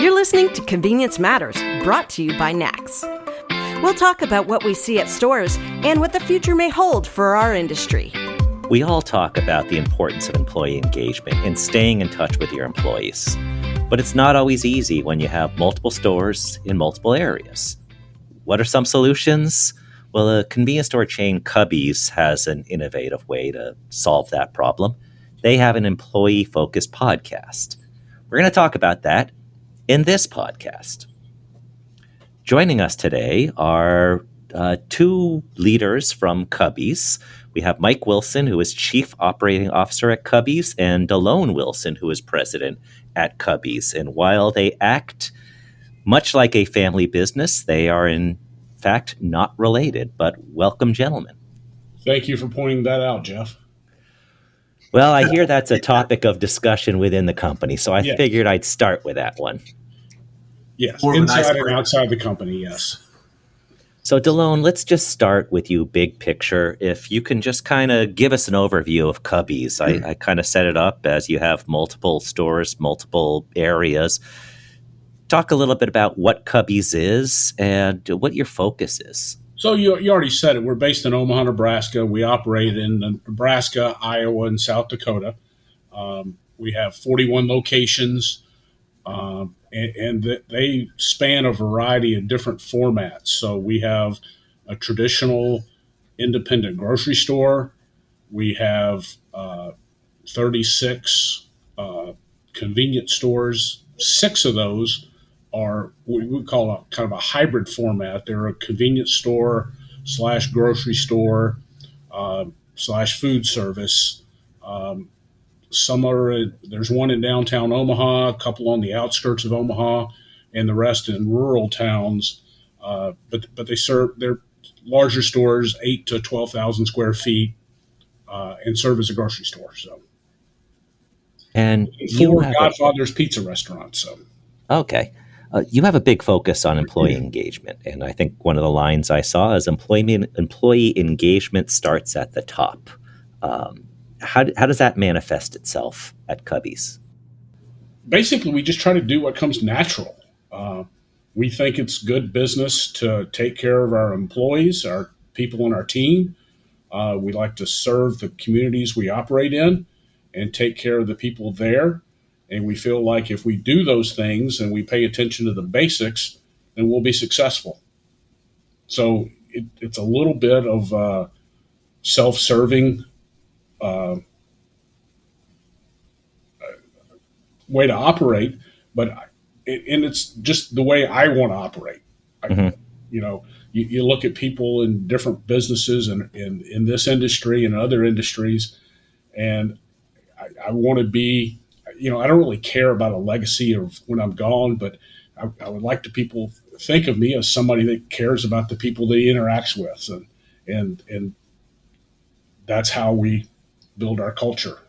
You're listening to Convenience Matters, brought to you by NACS. We'll talk about what we see at stores and what the future may hold for our industry. We all talk about the importance of employee engagement and staying in touch with your employees. But it's not always easy when you have multiple stores in multiple areas. What are some solutions? Well, a convenience store chain, Cubby's, has an innovative way to solve that problem. They have an employee-focused podcast. We're going to talk about that in this podcast. Joining us today are two leaders from Cubby's. We have Mike Wilson, who is Chief Operating Officer at Cubby's, and Delone Wilson, who is President at Cubby's. And while they act much like a family business, they are in fact not related. But welcome, gentlemen. Thank you for pointing that out, Jeff. Well, I hear that's a topic of discussion within the company, so I figured I'd start with that one. Yes, inside and outside the company, yes. So, Delone, let's just start with you, big picture. If you can just kind of give us an overview of Cubby's. I kind of set it up as you have multiple stores, multiple areas. Talk a little bit about what Cubby's is and what your focus is. So you already said it. We're based in Omaha, Nebraska. We operate in Nebraska, Iowa, and South Dakota. We have 41 locations, and they span a variety of different formats. So we have a traditional independent grocery store. We have 36 convenience stores. 6 of those are what we would call a kind of a hybrid format. They're a convenience store / grocery store / food service. There's one in downtown Omaha, a couple on the outskirts of Omaha, and the rest in rural towns. But they're larger stores, 8 to 12,000 square feet, and serve as a grocery store. So, and four Godfather's Pizza restaurants. So, okay. You have a big focus on employee engagement, and I think one of the lines I saw is employee engagement starts at the top. How does that manifest itself at Cubby's? Basically, we just try to do what comes natural. We think it's good business to take care of our employees, our people on our team. We like to serve the communities we operate in and take care of the people there. And we feel like if we do those things and we pay attention to the basics, then we'll be successful. So it's a little bit of self-serving way to operate, and it's just the way I want to operate. Mm-hmm. You look at people in different businesses and in this industry and other industries, and I want to be. I don't really care about a legacy of when I'm gone, but I would like people think of me as somebody that cares about the people that he interacts with, and that's how we build our culture.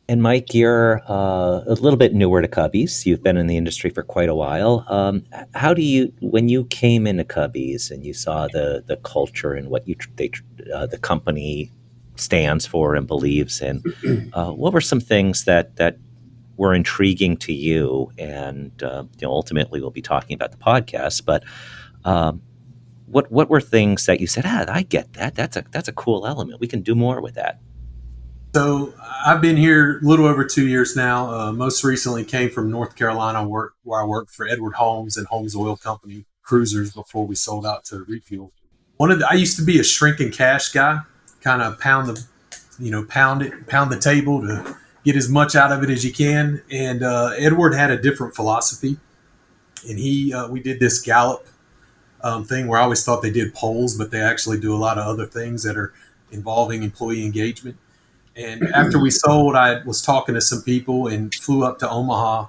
And Mike, you're a little bit newer to Cubby's. You've been in the industry for quite a while. When you came into Cubby's and you saw the culture and what the company stands for and believes in, what were some things that were intriguing to you? And ultimately, we'll be talking about the podcast. But what were things that you said, I get that. That's a cool element. We can do more with that. So I've been here a little over 2 years now. Most recently came from North Carolina, where I worked for Edward Holmes and Holmes Oil Company cruisers before we sold out to refuel. I used to be a shrink and cash guy. Kind of pound the table to get as much out of it as you can. And Edward had a different philosophy, and we did this Gallup thing where I always thought they did polls, but they actually do a lot of other things that are involving employee engagement. And after we sold, I was talking to some people and flew up to Omaha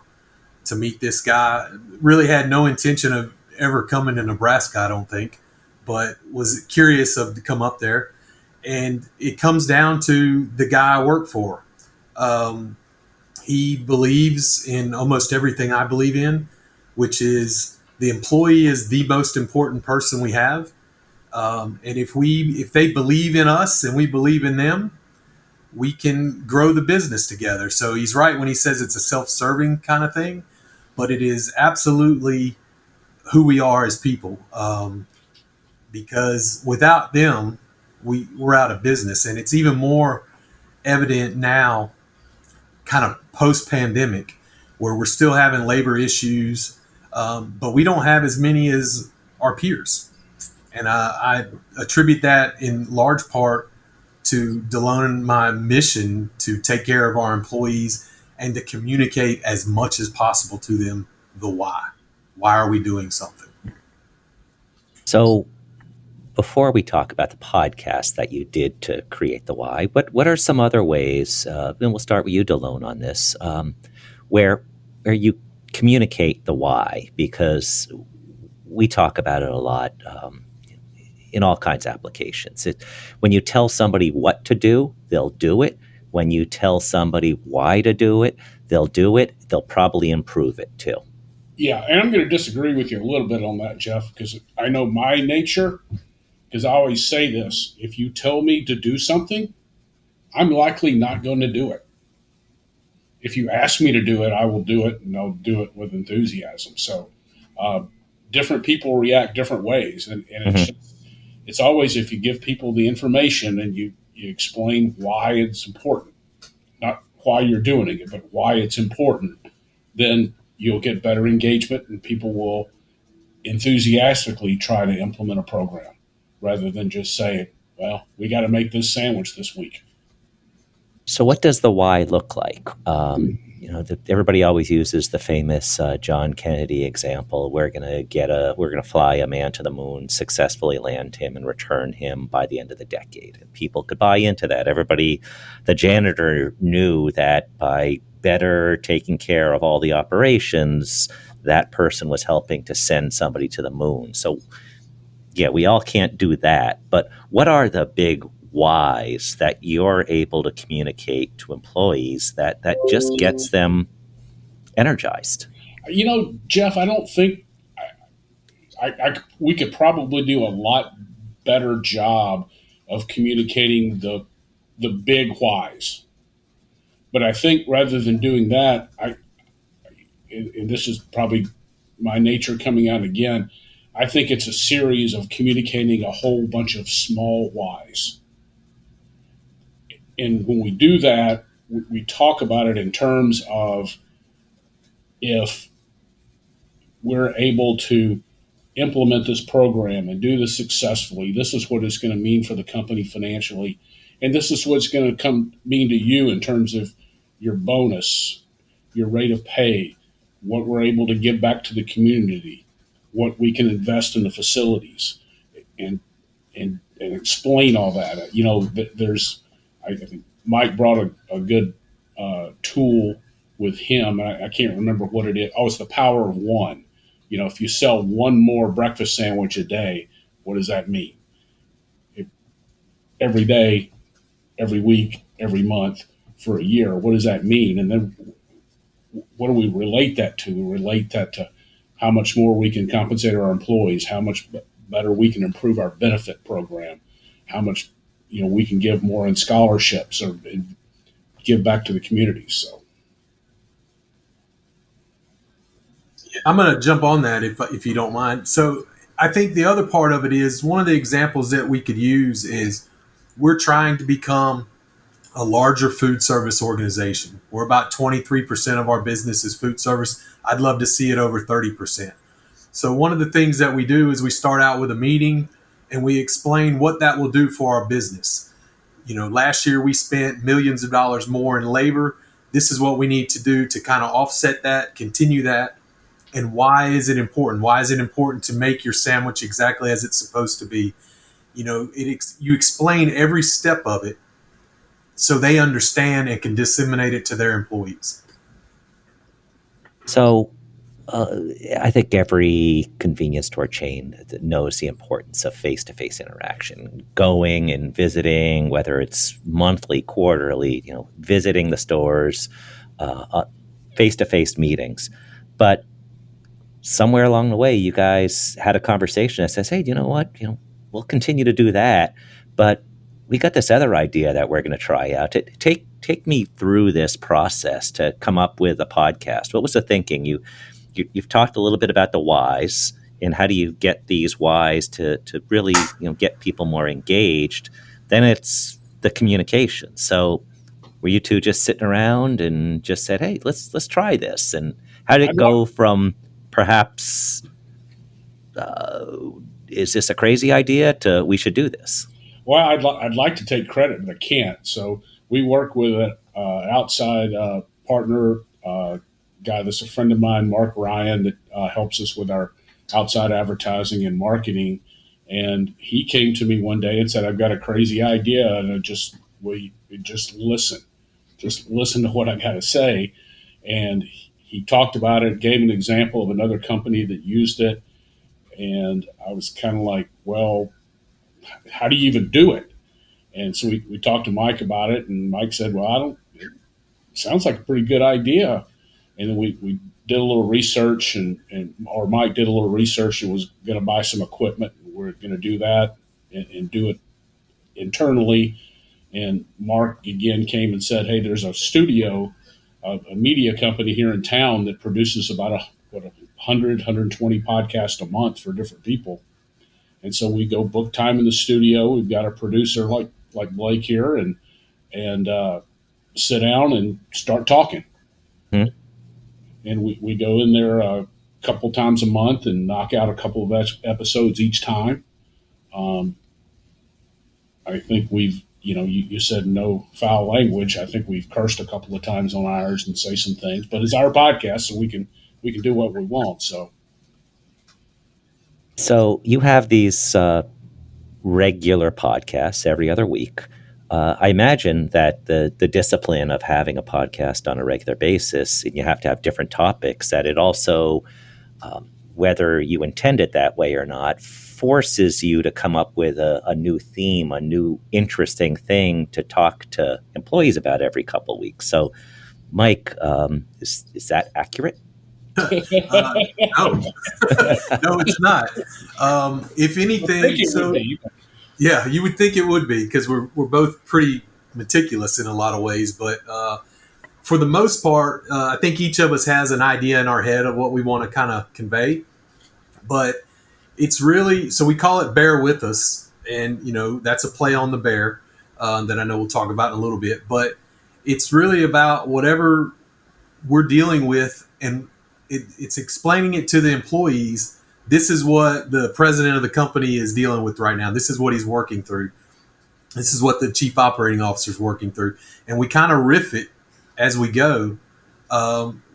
to meet this guy. Really had no intention of ever coming to Nebraska, I don't think, but was curious to come up there. And it comes down to the guy I work for. He believes in almost everything I believe in, which is the employee is the most important person we have. And if they believe in us and we believe in them, we can grow the business together. So he's right when he says it's a self-serving kind of thing, but it is absolutely who we are as people. Because without them, we're out of business. And it's even more evident now, kind of post-pandemic, where we're still having labor issues, but we don't have as many as our peers. And I attribute that in large part to Delone, my mission to take care of our employees and to communicate as much as possible to them the why. Why are we doing something? So before we talk about the podcast that you did to create the why, what are some other ways, and we'll start with you, Delone, on this, where you communicate the why? Because we talk about it a lot in all kinds of applications. When you tell somebody what to do, they'll do it. When you tell somebody why to do it, they'll do it. They'll probably improve it too. Yeah, and I'm going to disagree with you a little bit on that, Jeff, because I know my nature, because I always say this: if you tell me to do something, I'm likely not going to do it. If you ask me to do it, I will do it, and I'll do it with enthusiasm. So different people react different ways, and it's always, if you give people the information and you explain why it's important, not why you're doing it, but why it's important, then you'll get better engagement and people will enthusiastically try to implement a program rather than just say, well, we got to make this sandwich this week. So what does the why look like? Everybody always uses the famous John Kennedy example. We're going to fly a man to the moon, successfully land him, and return him by the end of the decade. And people could buy into that. Everybody, the janitor knew that by better taking care of all the operations, that person was helping to send somebody to the moon. So, yeah, we all can't do that. But what are the big whys that you're able to communicate to employees that just gets them energized? Jeff, I don't think we could probably do a lot better job of communicating the big whys. But I think rather than doing that, and this is probably my nature coming out again, I think it's a series of communicating a whole bunch of small whys. And when we do that, we talk about it in terms of, if we're able to implement this program and do this successfully, this is what it's going to mean for the company financially. And this is what's going to mean to you in terms of your bonus, your rate of pay, what we're able to give back to the community, what we can invest in the facilities, and explain all that. I think Mike brought a good tool with him. I can't remember what it is. Oh, it's the power of one. If you sell one more breakfast sandwich a day, what does that mean? Every day, every week, every month for a year, what does that mean? And then what do we relate that to? We relate that to how much more we can compensate our employees, how much better we can improve our benefit program, how much we can give more in scholarships or give back to the community. So I'm going to jump on that if you don't mind. So I think the other part of it is, one of the examples that we could use is, we're trying to become a larger food service organization. We're about 23% of our business is food service. I'd love to see it over 30%. So one of the things that we do is we start out with a meeting and we explain what that will do for our business. Last year we spent millions of dollars more in labor. This is what we need to do to kind of offset that, continue that. And why is it important? Why is it important to make your sandwich exactly as it's supposed to be? You explain every step of it so they understand and can disseminate it to their employees. So I think every convenience store chain knows the importance of face-to-face interaction, going and visiting, whether it's monthly, quarterly, visiting the stores, face-to-face meetings. But somewhere along the way, you guys had a conversation that says, hey, you know what? We'll continue to do that, but we got this other idea that we're going to try out. Take me through this process to come up with a podcast. What was the thinking? You you've talked a little bit about the whys and how do you get these whys to really get people more engaged. Then it's the communication. So were you two just sitting around and just said, hey, let's try this? And how did it go from perhaps is this a crazy idea to we should do this? Well, I'd like to take credit, but I can't. So we work with an outside partner, guy that's a friend of mine, Mark Ryan, that helps us with our outside advertising and marketing. And he came to me one day and said, I've got a crazy idea. And just listen to what I got to say. And he talked about it, gave an example of another company that used it. And I was kind of like, well, how do you even do it? And so we talked to Mike about it, and Mike said, well, it sounds like a pretty good idea. And then we did a little research, or Mike did a little research and was going to buy some equipment. We're going to do that and do it internally. And Mark again came and said, hey, there's a studio, a media company here in town that produces about 100, 120 podcasts a month for different people. And so we go book time in the studio. We've got a producer like Blake here and sit down and start talking. Mm-hmm. And we go in there a couple times a month and knock out a couple of episodes each time. I think we've, you said no foul language. I think we've cursed a couple of times on ours and say some things, but it's our podcast, so we can do what we want. So you have these regular podcasts every other week. I imagine that the discipline of having a podcast on a regular basis, and you have to have different topics, that it also, whether you intend it that way or not, forces you to come up with a new theme, a new interesting thing to talk to employees about every couple of weeks. So, Mike, is that accurate? No, no, it's not. If anything, yeah, you would think it would be because we're both pretty meticulous in a lot of ways. But for the most part, I think each of us has an idea in our head of what we want to kind of convey. But it's really, so we call it Bear With Us. And, that's a play on the bear that I know we'll talk about in a little bit. But it's really about whatever we're dealing with, and it's explaining it to the employees. This is what the president of the company is dealing with right now. This is what he's working through. This is what the chief operating officer is working through. And we kind of riff it as we go.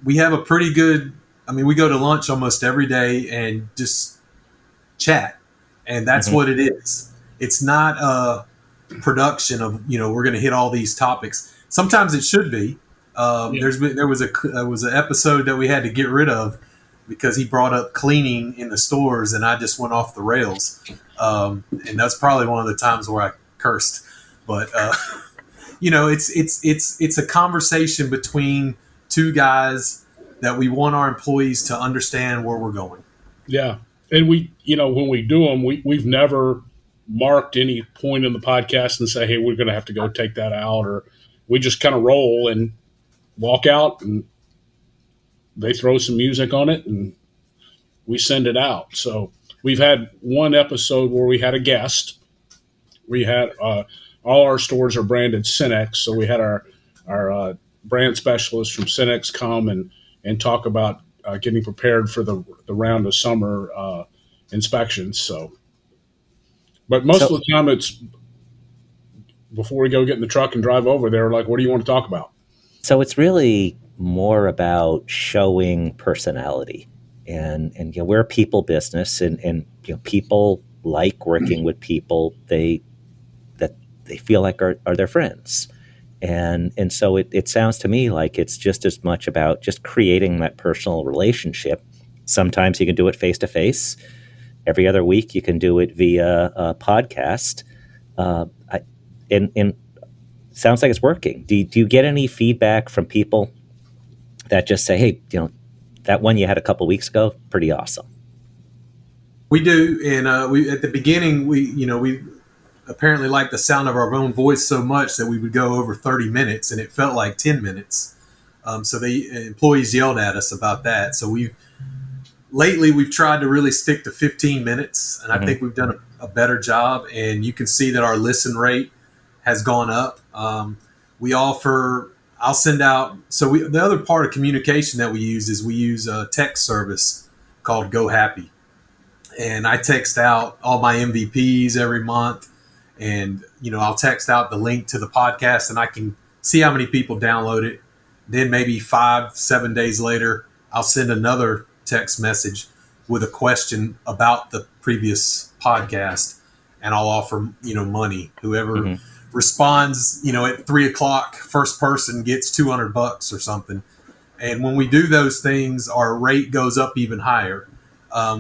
We have a pretty good, we go to lunch almost every day and just chat. And that's what it is. It's not a production of, we're going to hit all these topics. Sometimes it should be. There was an episode that we had to get rid of because he brought up cleaning in the stores, and I just went off the rails. And that's probably one of the times where I cursed. But it's a conversation between two guys that we want our employees to understand where we're going. Yeah, and we, when we do them, we've never marked any point in the podcast and say, hey, we're going to have to go take that out, or we just kind of roll and walk out, and they throw some music on it and we send it out. So we've had one episode where we had a guest. We had all our stores are branded Cenex, so we had our brand specialist from Cenex come and talk about getting prepared for the round of summer inspections. So, but most of the time it's before we go get in the truck and drive over there, like, what do you want to talk about? So it's really more about showing personality, and we're a people business, and people like working with people that they feel like are their friends, and so it sounds to me like it's just as much about just creating that personal relationship. Sometimes you can do it face to face. Every other week you can do it via a podcast, and sounds like it's working. Do you get any feedback from people that just say, hey, that one you had a couple weeks ago, pretty awesome? We do. And we at the beginning, we apparently liked the sound of our own voice so much that we would go over 30 minutes, and it felt like 10 minutes. So the employees yelled at us about that. So we've lately we've tried to really stick to 15 minutes, and I think we've done a better job. And you can see that our listen rate has gone up. We offer, I'll send out, the other part of communication that we use a text service called Go Happy. And I text out all my MVPs every month. And, I'll text out the link to the podcast, and I can see how many people download it. Then maybe 5-7 days later, I'll send another text message with a question about the previous podcast, and I'll offer, money. Whoever responds, at 3:00, first person gets $200 or something. And when we do those things, our rate goes up even higher. I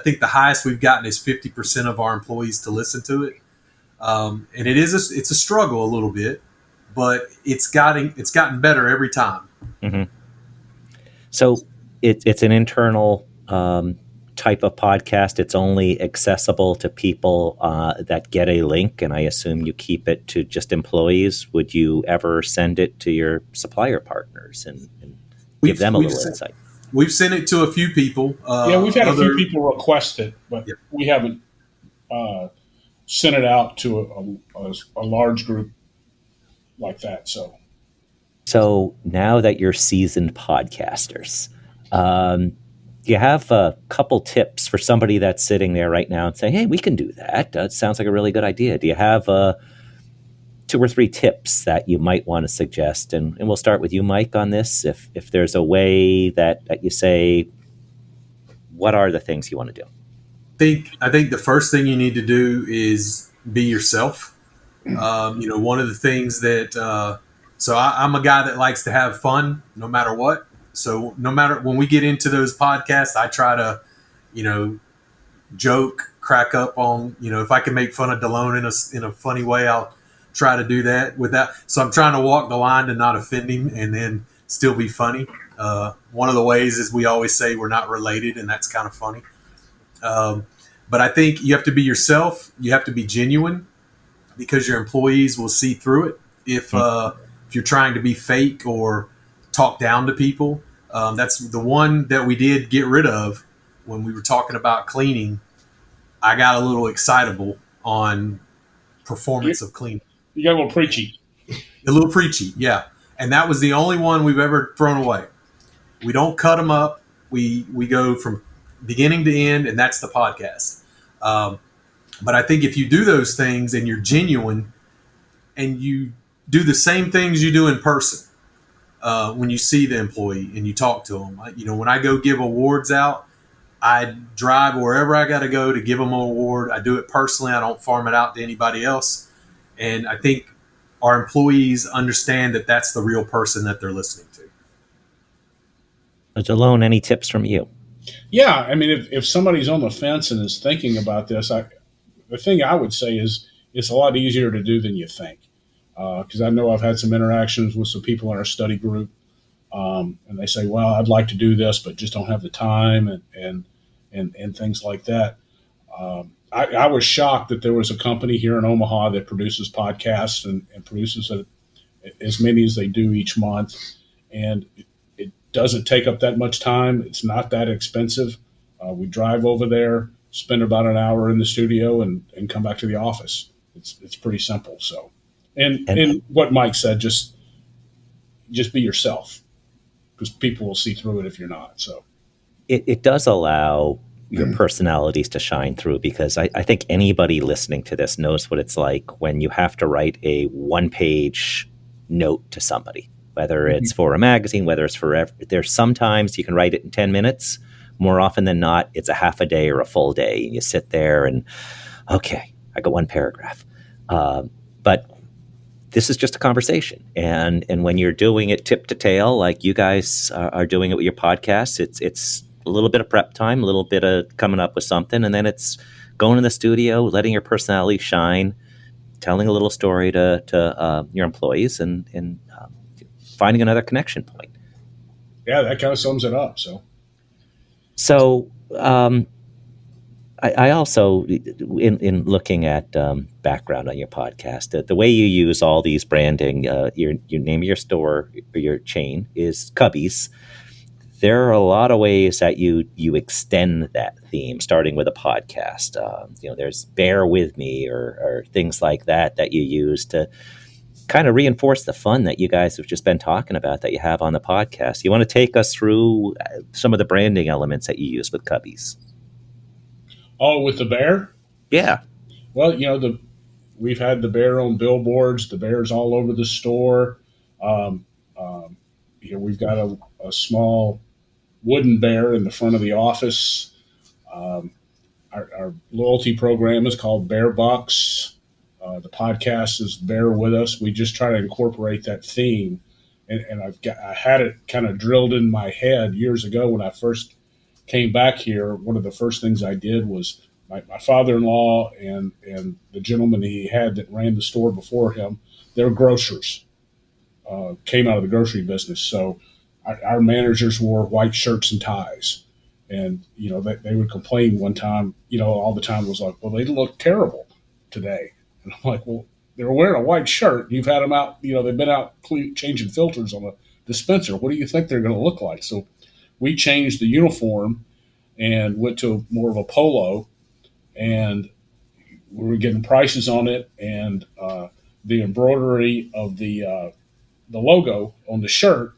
think the highest we've gotten is 50% of our employees to listen to it. And it's a struggle a little bit, but it's gotten better every time. Mm-hmm. So it's an internal type of podcast. It's only accessible to people that get a link, and I assume you keep it to just employees. Would you ever send it to your supplier partners and give them a little insight? We've sent it to a few people. We've had a few people request it, but we haven't sent it out to a large group like that. So now that you're seasoned podcasters, you have a couple tips for somebody that's sitting there right now and saying, hey, we can do that. That sounds like a really good idea. Do you have 2 or 3 tips that you might want to suggest? And we'll start with you, Mike, on this. If there's a way that you say, what are the things you want to do? I think the first thing you need to do is be yourself. One of the things that I'm a guy that likes to have fun no matter what. So no matter when we get into those podcasts, I try to, joke, crack up on, if I can make fun of Delone in a funny way, I'll try to do that with that. So I'm trying to walk the line to not offend him and then still be funny. One of the ways is we always say we're not related, and that's kind of funny. But I think you have to be yourself. You have to be genuine, because your employees will see through it. If you're trying to be fake or talk down to people, that's the one that we did get rid of when we were talking about cleaning. I got a little excitable on performance of cleaning. You got a little preachy. A little preachy, yeah. And that was the only one we've ever thrown away. We don't cut them up. We go from beginning to end, and that's the podcast. But I think if you do those things and you're genuine and you do the same things you do in person, when you see the employee and you talk to them, when I go give awards out, I drive wherever I got to go to give them an award. I do it personally. I don't farm it out to anybody else. And I think our employees understand that that's the real person that they're listening to. Delone, any tips from you? Yeah, I mean, if somebody's on the fence and is thinking about this, the thing I would say is it's a lot easier to do than you think. Because I know I've had some interactions with some people in our study group, and they say, well, I'd like to do this, but just don't have the time and things like that. I was shocked that there was a company here in Omaha that produces podcasts and produces as many as they do each month. And it doesn't take up that much time. It's not that expensive. We drive over there, spend about an hour in the studio, and come back to the office. It's pretty simple. So, and what Mike said, just be yourself, because people will see through it if you're not. So it does allow your personalities to shine through, because I think anybody listening to this knows what it's like when you have to write a 1-page note to somebody, whether it's for a magazine, whether it's for there's sometimes you can write it in 10 minutes. More often than not, it's a half a day or a full day. And you sit there and, okay, I got 1 paragraph. But this is just a conversation. And when you're doing it tip to tail, like you guys are doing it with your podcast, it's a little bit of prep time, a little bit of coming up with something, and then it's going in the studio, letting your personality shine, telling a little story to your employees, and finding another connection point. Yeah, that kind of sums it up. So I also, in looking at background on your podcast, the way you use all these branding, your name of your store or your chain is Cubby's. there are a lot of ways that you extend that theme, starting with a podcast. There's Bear With Me or things like that you use to kind of reinforce the fun that you guys have just been talking about that you have on the podcast. You want to take us through some of the branding elements that you use with Cubby's? Oh, with the bear? Yeah. Well, we've had the bear on billboards. The bear's all over the store. We've got a small wooden bear in the front of the office. Our loyalty program is called Bear Bucks. The podcast is Bear With Us. We just try to incorporate that theme. And I had it kind of drilled in my head years ago when I first came back here. One of the first things I did was my father-in-law and the gentleman he had that ran the store before him, they're grocers, came out of the grocery business. So our managers wore white shirts and ties. And, they would complain one time, all the time was like, well, they look terrible today. And I'm like, well, they're wearing a white shirt. You've had them out, they've been out changing filters on a dispenser. What do you think they're going to look like? So we changed the uniform and went to more of a polo, and we were getting prices on it. And the embroidery of the logo on the shirt,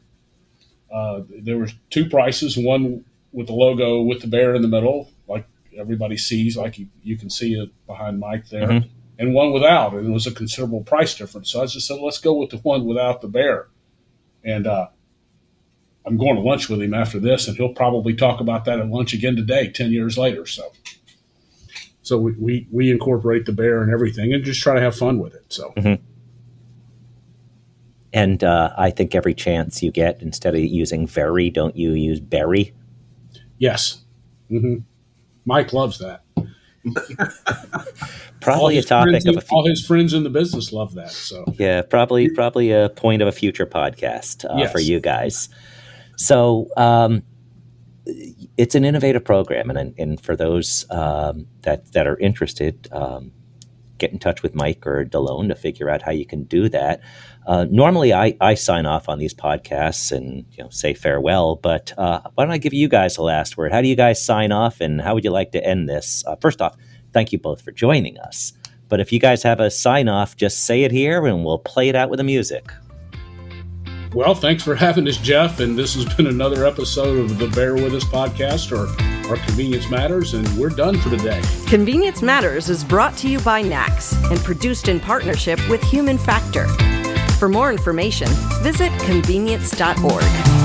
there were two prices, one with the logo with the bear in the middle, like everybody sees, like you can see it behind Mike there. Mm-hmm. And one without, and it was a considerable price difference. So I just said, let's go with the one without the bear. And I'm going to lunch with him after this, and he'll probably talk about that at lunch again today, 10 years later. So we incorporate the bear and everything and just try to have fun with it. So. Mm-hmm. And I think every chance you get, instead of using very, don't you use berry? Yes. Mm-hmm. Mike loves that. Probably a topic of all his friends in the business love that. So yeah, probably a point of a future podcast yes. for you guys. So it's an innovative program, and for those that are interested, get in touch with Mike or Delone to figure out how you can do that. Normally, I sign off on these podcasts and say farewell, but why don't I give you guys the last word? How do you guys sign off, and how would you like to end this? First off, thank you both for joining us. But if you guys have a sign off, just say it here, and we'll play it out with the music. Well, thanks for having us, Jeff, and this has been another episode of the Bear With Us podcast, or Convenience Matters, and we're done for today. Convenience Matters is brought to you by NACS and produced in partnership with Human Factor. For more information, visit convenience.org.